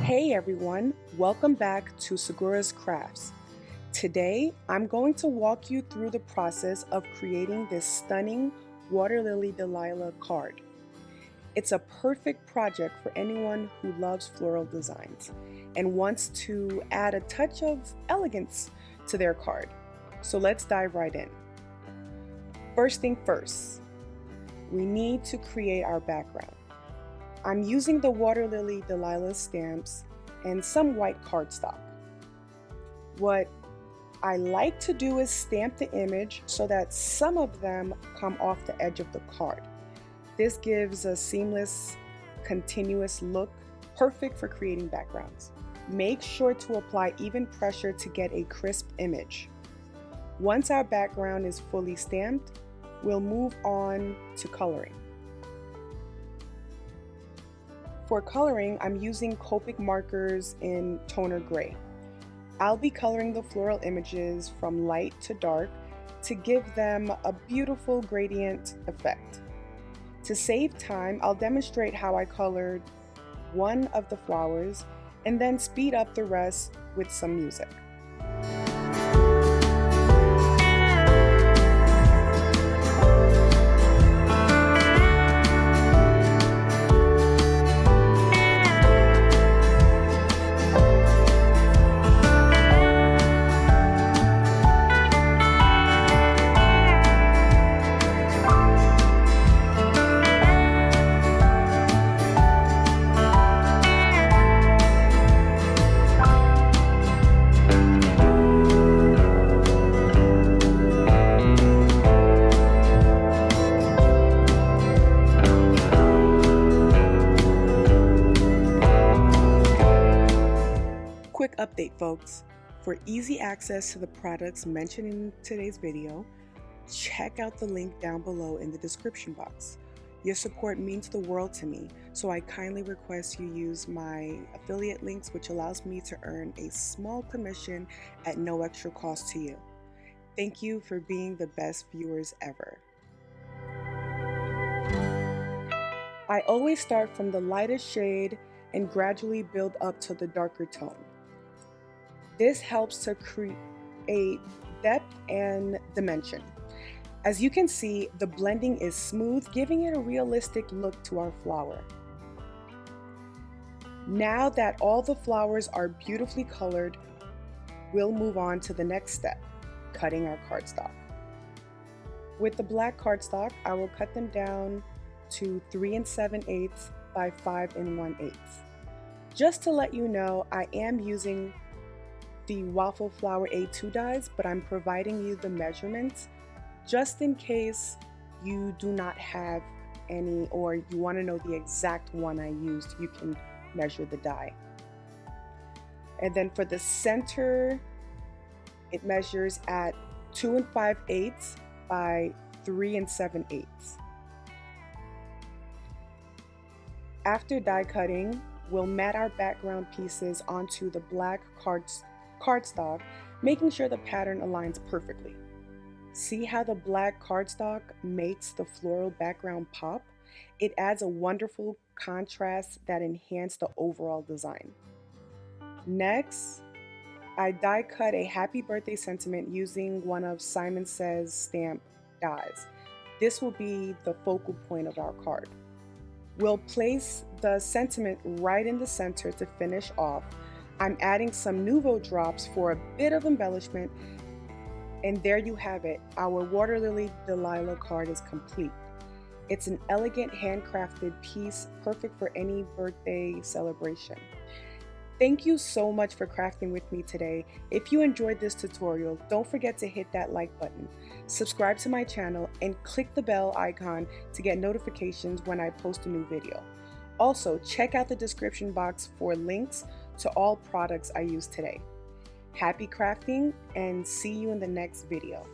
Hey everyone, welcome back to Seguras Crafts. Today, I'm going to walk you through the process of creating this stunning Water Lily Delilah card. It's a perfect project for anyone who loves floral designs and wants to add a touch of elegance to their card. So let's dive right in. First thing first, we need to create our background. I'm using the Water Lily Delilah stamps and some white cardstock. What I like to do is stamp the image so that some of them come off the edge of the card. This gives a seamless, continuous look, perfect for creating backgrounds. Make sure to apply even pressure to get a crisp image. Once our background is fully stamped, we'll move on to coloring. For coloring, I'm using Copic markers in toner gray. I'll be coloring the floral images from light to dark to give them a beautiful gradient effect. To save time, I'll demonstrate how I colored one of the flowers and then speed up the rest with some music. Quick update, folks. For easy access to the products mentioned in today's video, check out the link down below in the description box. Your support means the world to me, so I kindly request you use my affiliate links, which allows me to earn a small commission at no extra cost to you. Thank you for being the best viewers ever. I always start from the lightest shade and gradually build up to the darker tone. This helps to create depth and dimension. As you can see, the blending is smooth, giving it a realistic look to our flower. Now that all the flowers are beautifully colored, we'll move on to the next step, cutting our cardstock. With the black cardstock, I will cut them down to 3 7/8 by 5 1/8. Just to let you know, I am using the waffle flower A2 dies, but I'm providing you the measurements just in case you do not have any or you want to know the exact one I used. You can measure the die. And then for the center, it measures at 2 5/8 by 3 7/8. After die cutting, we'll mat our background pieces onto the black cardstock, making sure the pattern aligns perfectly. See how the black cardstock makes the floral background pop? It adds a wonderful contrast that enhances the overall design. Next, I die cut a happy birthday sentiment using one of Simon Says stamp dies. This will be the focal point of our card. We'll place the sentiment right in the center to finish off. I'm adding some Nouveau drops for a bit of embellishment, and there you have it. Our Water Lily Delilah card is complete. It's an elegant handcrafted piece, perfect for any birthday celebration. Thank you so much for crafting with me today. If you enjoyed this tutorial, don't forget to hit that like button, subscribe to my channel, and click the bell icon to get notifications when I post a new video. Also, check out the description box for links to all products I used today. Happy crafting and see you in the next video.